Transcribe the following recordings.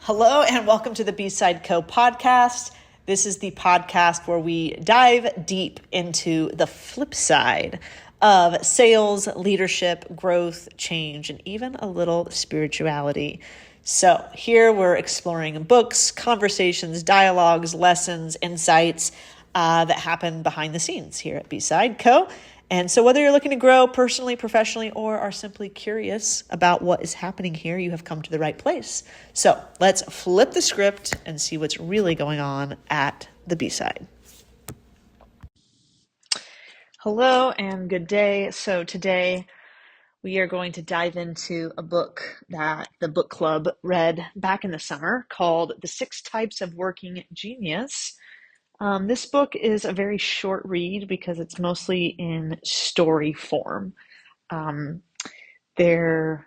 Hello and welcome to the B-Side Co podcast. This is the podcast where we dive deep into the flip side of sales, leadership, growth, change, and even a little spirituality. So here we're exploring books, conversations, dialogues, lessons, insights that happen behind the scenes here at B-Side Co. And so whether you're looking to grow personally, professionally, or are simply curious about what is happening here, you have come to the right place. So let's flip the script and see what's really going on at the B-Side. Hello and good day. So today we are going to dive into a book that the book club read back in the summer called The 6 Types of Working Genius. This book is a very short read because it's mostly in story form. There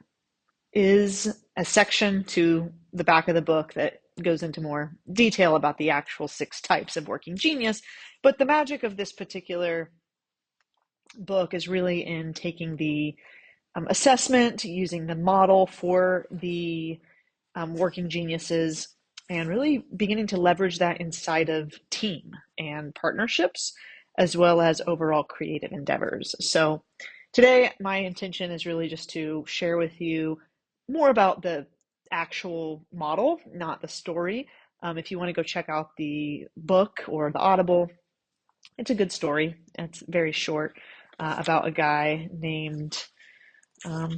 is a section to the back of the book that goes into more detail about the actual 6 types of working genius, but the magic of this particular book is really in taking the assessment, using the model for the working geniuses, and really beginning to leverage that inside of team and partnerships, as well as overall creative endeavors. So today, my intention is really just to share with you more about the actual model, not the story. If you want to go check out the book or the Audible, it's a good story. It's very short, about a guy named,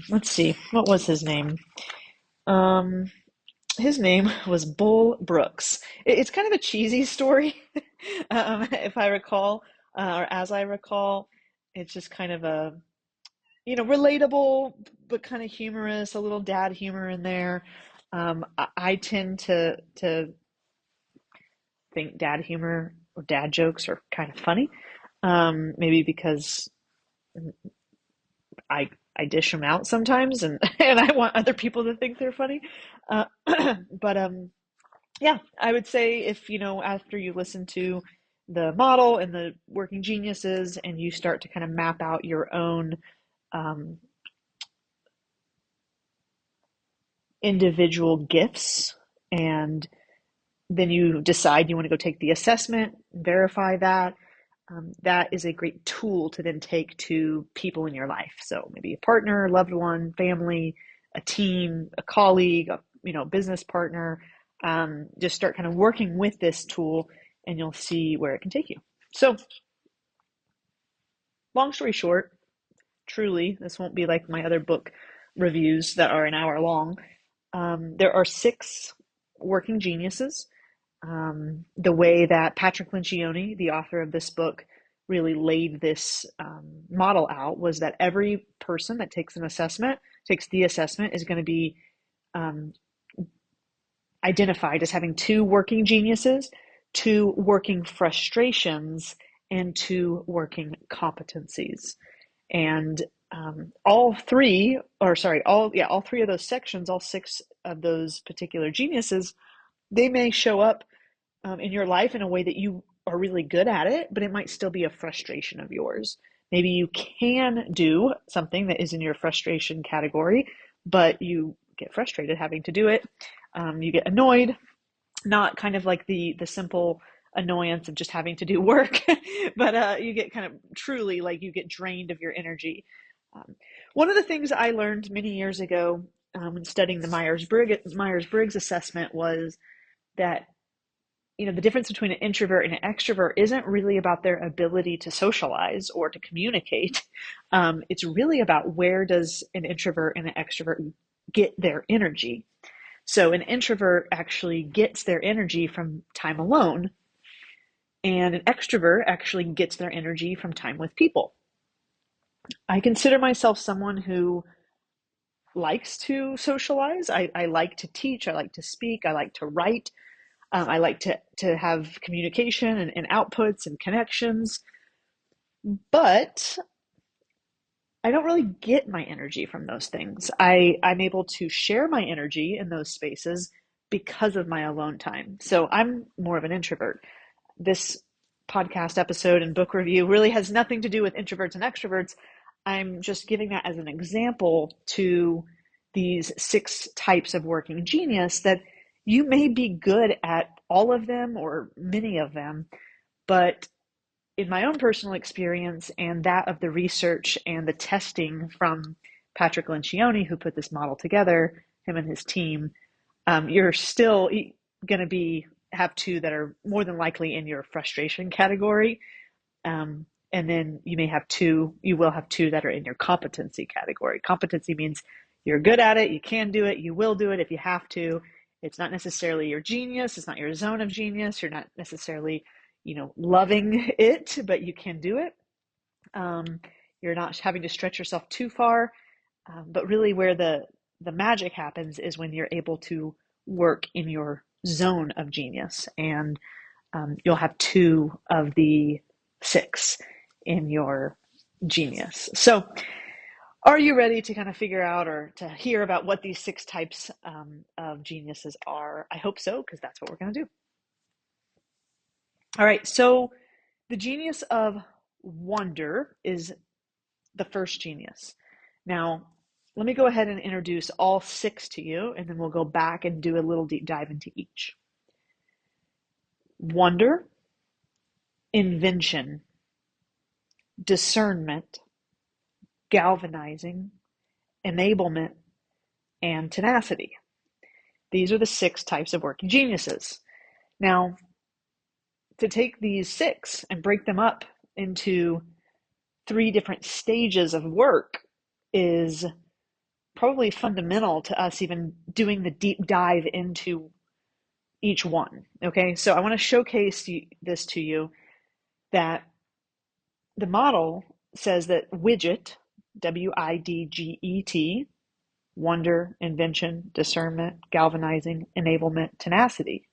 let's see, what was his name? His name was Bull Brooks. It's kind of a cheesy story, if I recall, or as I recall. It's just kind of a, relatable, but kind of humorous, a little dad humor in there. I tend to think dad humor or dad jokes are kind of funny, maybe because I I dish them out sometimes, and and I want other people to think they're funny. Uh, but yeah, I would say if after you listen to the model and the working geniuses, and you start to kind of map out your own um, individual gifts, and then you decide you want to go take the assessment, verify that. That is a great tool to then take to people in your life. So maybe a partner, loved one, family, a team, a colleague, business partner. Just start kind of working with this tool, and you'll see where it can take you. So, long story short, truly, this won't be like my other book reviews that are an hour long. There are 6 working geniuses. The way that Patrick Lencioni, the author of this book, really laid this model out was that every person that takes the assessment, is going to be um, identified as having 2 working geniuses, 2 working frustrations, and 2 working competencies. And all 3 of those sections, all 6 of those particular geniuses, they may show up in your life in a way that you are really good at it, but it might still be a frustration of yours. Maybe you can do something that is in your frustration category, but you get frustrated having to do it. You get annoyed, not kind of like the simple annoyance of just having to do work, but you get kind of truly like you get drained of your energy. One of the things I learned many years ago when studying the Myers-Briggs assessment was that the difference between an introvert and an extrovert isn't really about their ability to socialize or to communicate. It's really about where does an introvert and an extrovert get their energy. So an introvert actually gets their energy from time alone, and an extrovert actually gets their energy from time with people. I consider myself someone who likes to socialize. I like to teach. I like to speak. I like to write. I like to have communication and outputs and connections, but I don't really get my energy from those things. I'm able to share my energy in those spaces because of my alone time. So I'm more of an introvert. This podcast episode and book review really has nothing to do with introverts and extroverts. I'm just giving that as an example to these 6 types of working genius that you may be good at all of them or many of them, but in my own personal experience and that of the research and the testing from Patrick Lencioni, who put this model together, him and his team, you're still going to have two that are more than likely in your frustration category. And then you will have two that are in your competency category. Competency means you're good at it, you can do it, you will do it if you have to. It's not necessarily your genius, it's not your zone of genius, you're not necessarily, loving it, but you can do it. You're not having to stretch yourself too far. But really where the magic happens is when you're able to work in your zone of genius, and you'll have two of the six in your genius. So are you ready to kind of figure out or to hear about what these six types of geniuses are? I hope so, because that's what we're going to do. All right, so the genius of wonder is the first genius. Now, let me go ahead and introduce all six to you, and then we'll go back and do a little deep dive into each. Wonder, invention, discernment, galvanizing, enablement, and tenacity. These are the six types of working geniuses. Now, to take these six and break them up into three different stages of work is probably fundamental to us even doing the deep dive into each one. Okay, so I want to showcase this to you, that the model says that widget, WIDGET, wonder, invention, discernment, galvanizing, enablement, tenacity,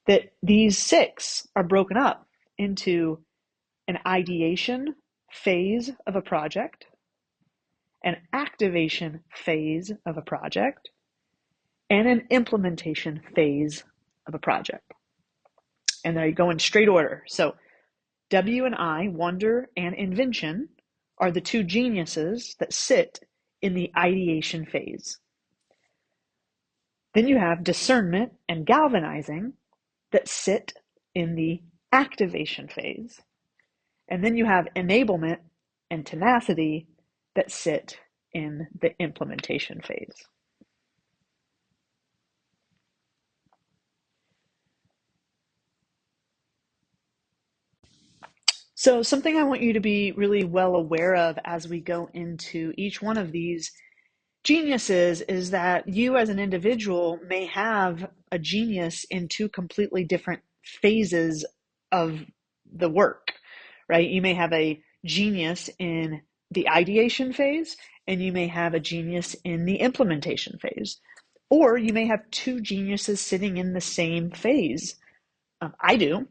that these six are broken up into an ideation phase of a project, an activation phase of a project, and an implementation phase of a project. And they go in straight order. So W and I, wonder and invention, are the two geniuses that sit in the ideation phase. Then you have discernment and galvanizing that sit in the activation phase. And then you have enablement and tenacity that sit in the implementation phase. So something I want you to be really well aware of as we go into each one of these geniuses is that you as an individual may have a genius in two completely different phases of the work, right? You may have a genius in the ideation phase, and you may have a genius in the implementation phase. Or you may have two geniuses sitting in the same phase. I do.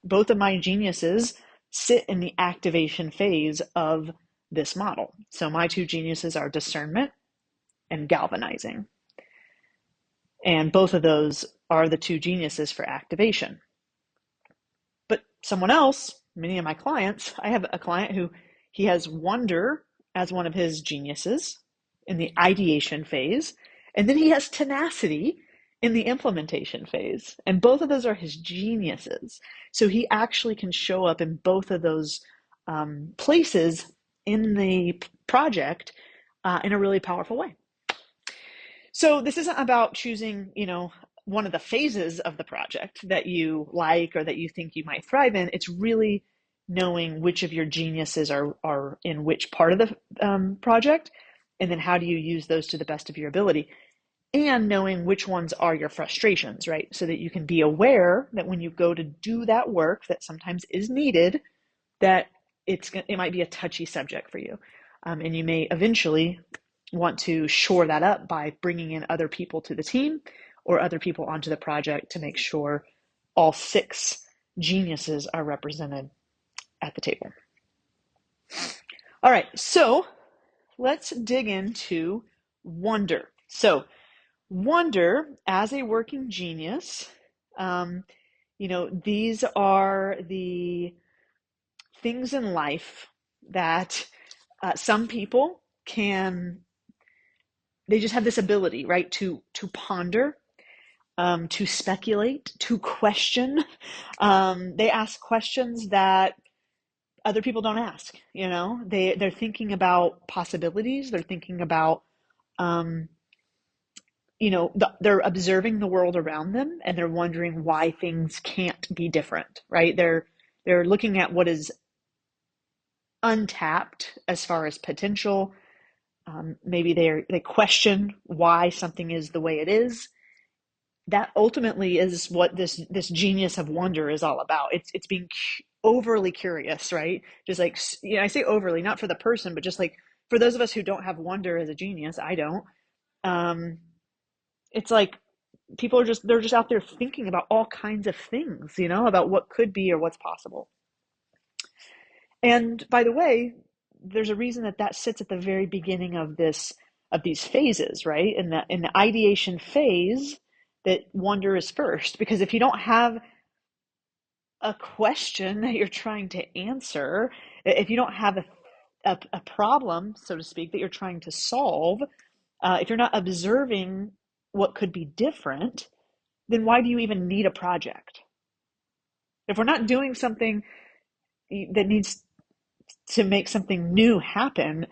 Both of my geniuses sit in the activation phase of this model. So my two geniuses are discernment and galvanizing. And both of those are the two geniuses for activation. But someone else, many of my clients, I have a client who he has wonder as one of his geniuses in the ideation phase, and then he has tenacity in the implementation phase. And both of those are his geniuses. So he actually can show up in both of those places in the project in a really powerful way. So this isn't about choosing, one of the phases of the project that you like or that you think you might thrive in. It's really knowing which of your geniuses are in which part of the project, and then how do you use those to the best of your ability, and knowing which ones are your frustrations, right? So that you can be aware that when you go to do that work that sometimes is needed, that it might be a touchy subject for you. And you may eventually want to shore that up by bringing in other people to the team or other people onto the project to make sure all six geniuses are represented at the table. All right, so let's dig into wonder. So wonder as a working genius, these are the things in life that some people they just have this ability, right, to ponder to speculate, to question. They ask questions that other people don't ask. They're thinking about possibilities. They're thinking about um, they're observing the world around them, and they're wondering why things can't be different, right? They're looking at what is untapped as far as potential. Maybe they question why something is the way it is. That ultimately is what this genius of wonder is all about. It's being overly curious, right? Just like, I say overly, not for the person, but just like for those of us who don't have wonder as a genius. I don't. Um, it's like people they're just out there thinking about all kinds of things, about what could be or what's possible. And by the way, there's a reason that sits at the very beginning of these phases, right? In the ideation phase, that wonder is first, because if you don't have a question that you're trying to answer, if you don't have a problem, so to speak, that you're trying to solve, if you're not observing what could be different, then why do you even need a project? If we're not doing something that needs to make something new happen,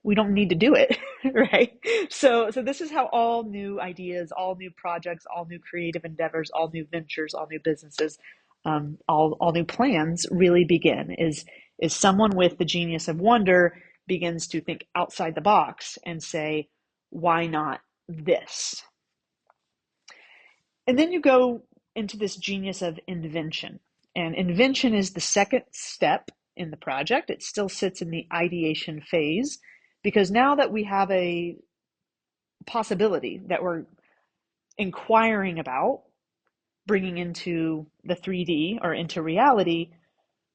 we don't need to do it, right? So this is how all new ideas, all new projects, all new creative endeavors, all new ventures, all new businesses, all new plans really begin. Is someone with the genius of wonder begins to think outside the box and say, why not this? And then you go into this genius of invention. And invention is the second step in the project. It still sits in the ideation phase, because now that we have a possibility that we're inquiring about, bringing into the 3D or into reality,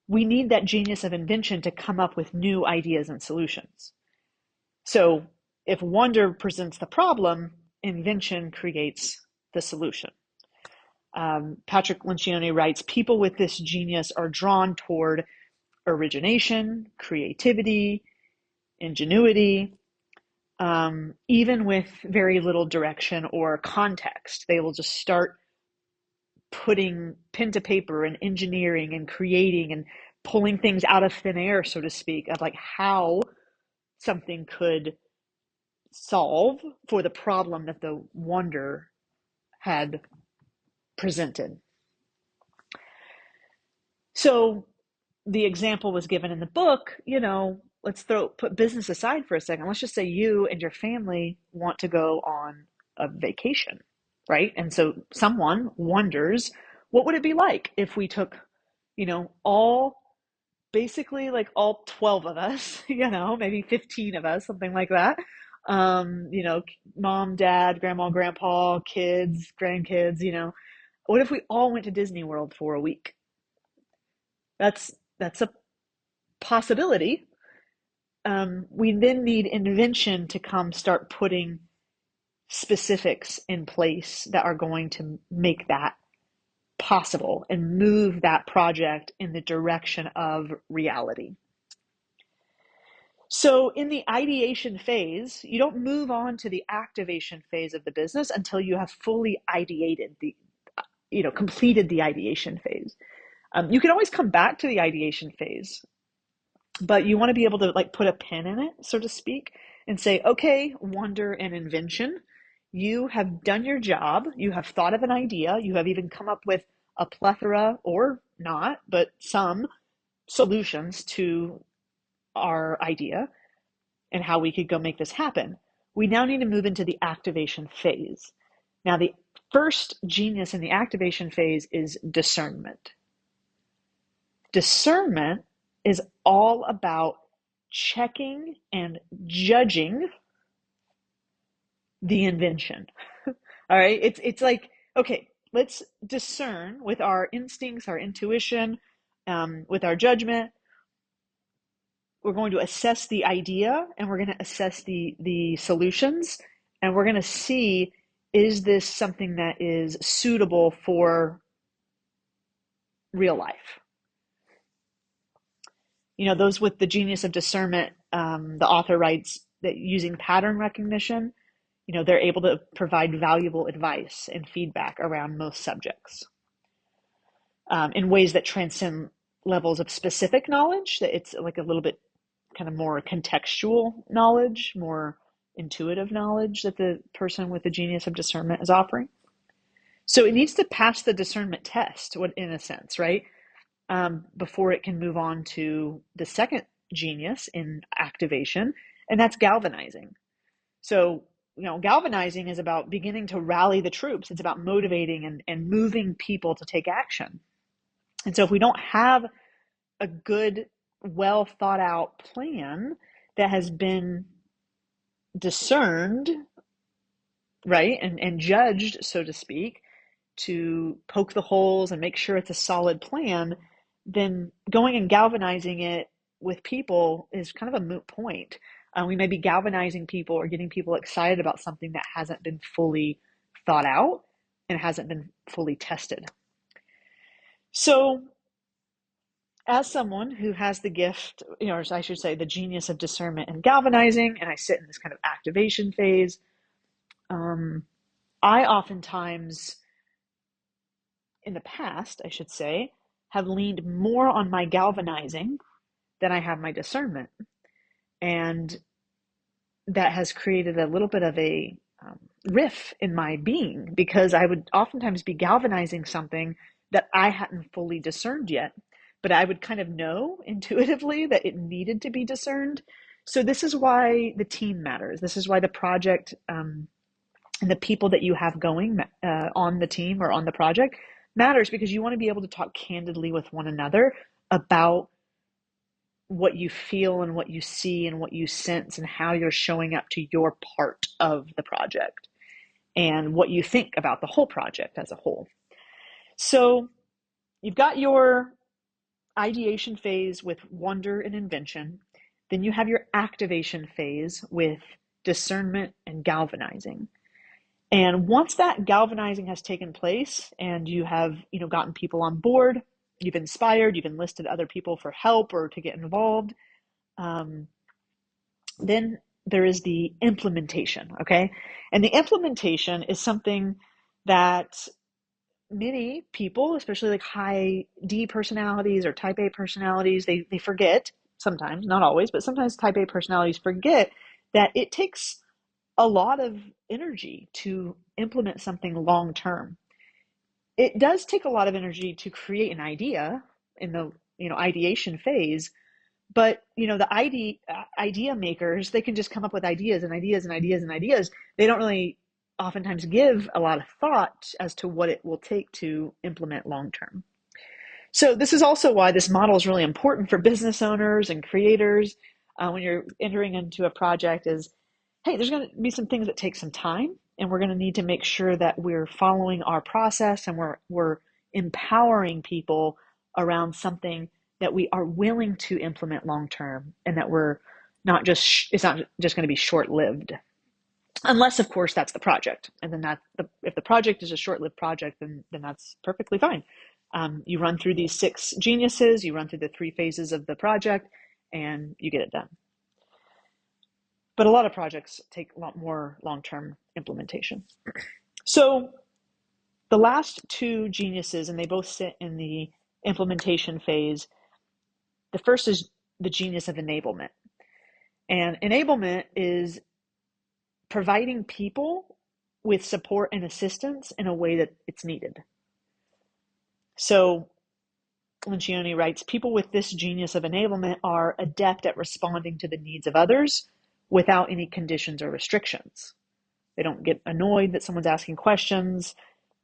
we need that genius of invention to come up with new ideas and solutions. So if wonder presents the problem, invention creates the solution. Patrick Lencioni writes, people with this genius are drawn toward origination, creativity, ingenuity, even with very little direction or context. They will just start putting pen to paper and engineering and creating and pulling things out of thin air, so to speak, of like how something could solve for the problem that the wonder had presented. So the example was given in the book, let's put business aside for a second. Let's just say you and your family want to go on a vacation, right? And so someone wonders, what would it be like if we took, all basically like all 12 of us, maybe 15 of us, something like that. Mom, dad, grandma, grandpa, kids, grandkids, what if we all went to Disney World for a week? That's a possibility. We then need invention to come start putting specifics in place that are going to make that possible and move that project in the direction of reality. So in the ideation phase, you don't move on to the activation phase of the business until you have fully ideated completed the ideation phase. You can always come back to the ideation phase, but you want to be able to like put a pin in it, so to speak, and say, okay, wonder and invention, you have done your job. You have thought of an idea. You have even come up with a plethora, or not, but some solutions to our idea and how we could go make this happen. We now need to move into the activation phase. Now, the first genius in the activation phase is discernment. Discernment is all about checking and judging the invention. All right. It's like, okay, let's discern with our instincts, our intuition, with our judgment. We're going to assess the idea, and we're going to assess the solutions, and we're going to see, is this something that is suitable for real life? Those with the genius of discernment, the author writes that using pattern recognition, they're able to provide valuable advice and feedback around most subjects in ways that transcend levels of specific knowledge, that it's like a little bit kind of more contextual knowledge, more intuitive knowledge that the person with the genius of discernment is offering. So it needs to pass the discernment test, in a sense, right? Before it can move on to the second genius in activation, and that's galvanizing. So, galvanizing is about beginning to rally the troops. It's about motivating and moving people to take action. And so if we don't have a good, well thought out plan that has been discerned, right, and judged, so to speak, to poke the holes and make sure it's a solid plan, then going and galvanizing it with people is kind of a moot point. We may be galvanizing people or getting people excited about something that hasn't been fully thought out and hasn't been fully tested. So, as someone who has the gift, or I should say, the genius of discernment and galvanizing, and I sit in this kind of activation phase, I oftentimes, in the past, I should say, have leaned more on my galvanizing than I have my discernment. And that has created a little bit of a riff in my being, because I would oftentimes be galvanizing something that I hadn't fully discerned yet, but I would kind of know intuitively that it needed to be discerned. So this is why the team matters. This is why the project and the people that you have going on the team or on the project matters, because you want to be able to talk candidly with one another about what you feel and what you see and what you sense and how you're showing up to your part of the project and what you think about the whole project as a whole. So you've got your ideation phase with wonder and invention. Then you have your activation phase with discernment and galvanizing. And once that galvanizing has taken place and you have, gotten people on board, you've inspired, you've enlisted other people for help or to get involved, then there is the implementation, okay? And the implementation is something that many people, especially like high D personalities or type A personalities, they forget sometimes, not always, but sometimes type A personalities forget that it takes a lot of energy to implement something long term. It does take a lot of energy to create an idea in the ideation phase, but the idea makers, they can just come up with ideas and ideas and ideas and ideas. They don't really oftentimes give a lot of thought as to what it will take to implement long term. So this is also why this model is really important for business owners and creators when you're entering into a project. Is, hey, there's going to be some things that take some time, and we're going to need to make sure that we're following our process and we're empowering people around something that we are willing to implement long term, and that we're not just it's not just going to be short lived, unless of course that's the project. And then if the project is a short lived project, then that's perfectly fine. You run through these 6 geniuses, you run through the 3 phases of the project, and you get it done. But a lot of projects take a lot more long-term implementation. So the last 2 geniuses, and they both sit in the implementation phase. The first is the genius of enablement. And enablement is providing people with support and assistance in a way that it's needed. So Lencioni writes, people with this genius of enablement are adept at responding to the needs of others without any conditions or restrictions. They don't get annoyed that someone's asking questions.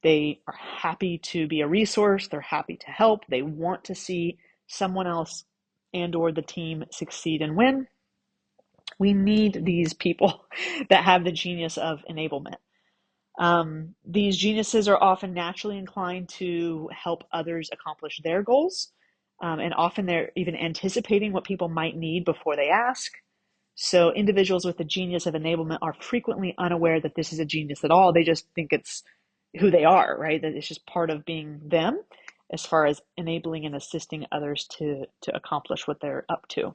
They are happy to be a resource. They're happy to help. They want to see someone else and or the team succeed and win. We need these people that have the genius of enablement. These geniuses are often naturally inclined to help others accomplish their goals. And often they're even anticipating what people might need before they ask. So individuals with the genius of enablement are frequently unaware that this is a genius at all. They just think it's who they are, right? That it's just part of being them as far as enabling and assisting others to accomplish what they're up to.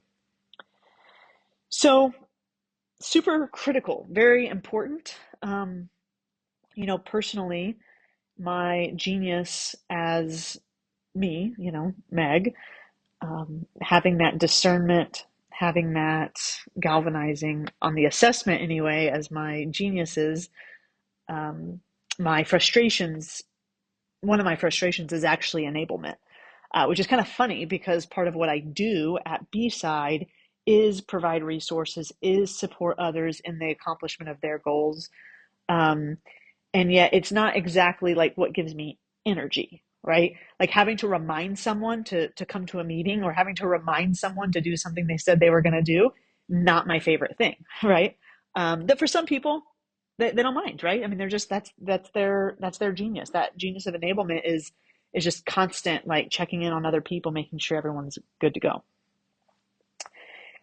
So super critical, very important. Personally, my genius as me, Meg, having that discernment, having that galvanizing on the assessment anyway, as my geniuses, um, my frustrations, one of my frustrations is actually enablement, which is kind of funny because part of what I do at B-Side is provide resources, is support others in the accomplishment of their goals. Um, and yet it's not exactly like what gives me energy, right? Like having to remind someone to come to a meeting, or having to remind someone to do something they said they were going to do, not my favorite thing, right? That for some people, they don't mind, right? I mean, they're just, that's their genius. That genius of enablement is just constant, like checking in on other people, making sure everyone's good to go.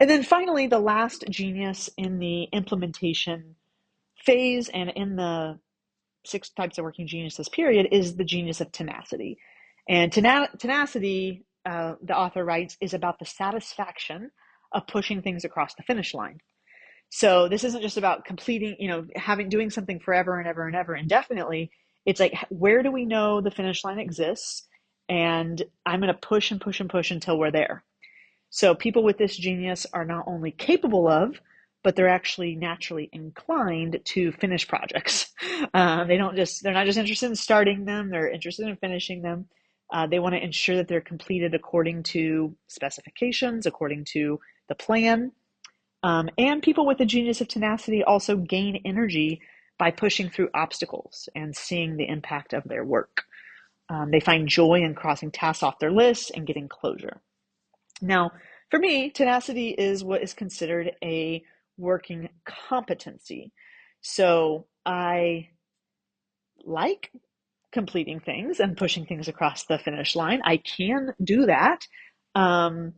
And then finally, the last genius in the implementation phase and in the six types of working geniuses period is the genius of tenacity. And tenacity, the author writes, is about the satisfaction of pushing things across the finish line. So this isn't just about completing, doing something forever and ever and ever indefinitely. It's like, where do we know the finish line exists? And I'm going to push and push and push until we're there. So people with this genius are not only capable of, but they're actually naturally inclined to finish projects. They're not just interested in starting them, they're interested in finishing them. They want to ensure that they're completed according to specifications, according to the plan. And people with the genius of tenacity also gain energy by pushing through obstacles and seeing the impact of their work. They find joy in crossing tasks off their list and getting closure. Now, for me, tenacity is what is considered a working competency. So I like completing things and pushing things across the finish line. I can do that. Um,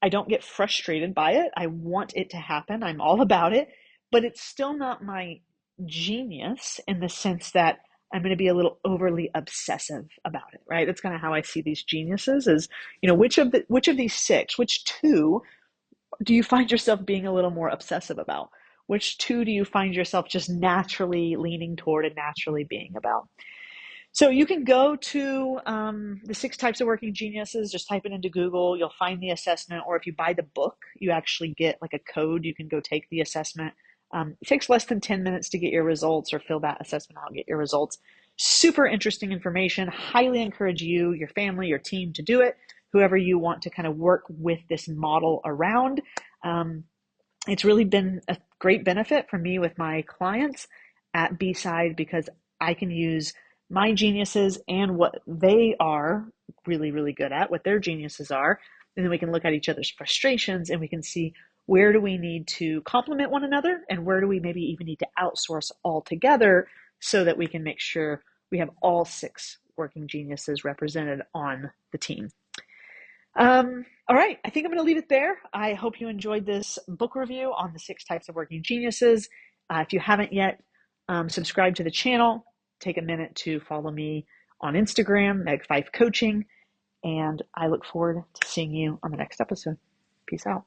I don't get frustrated by it. I want it to happen. I'm all about it, but it's still not my genius in the sense that I'm going to be a little overly obsessive about it, right? That's kind of how I see these geniuses is, which of these six, which two do you find yourself being a little more obsessive about? Which two do you find yourself just naturally leaning toward and naturally being about? So you can go to the six types of working geniuses, just type it into Google, you'll find the assessment, or if you buy the book, you actually get like a code, you can go take the assessment. It takes less than 10 minutes to get your results or fill that assessment out, get your results. Super interesting information. Highly encourage you, your family, your team to do it, whoever you want to kind of work with this model around. Um, it's really been a great benefit for me with my clients at B-Side because I can use my geniuses and what they are really, really good at, what their geniuses are. And then we can look at each other's frustrations and we can see where do we need to complement one another and where do we maybe even need to outsource altogether so that we can make sure we have all six working geniuses represented on the team. All right, I think I'm going to leave it there. I hope you enjoyed this book review on the six types of working geniuses. If you haven't yet, subscribe to the channel. Take a minute to follow me on Instagram, Meg5 Coaching, and I look forward to seeing you on the next episode. Peace out.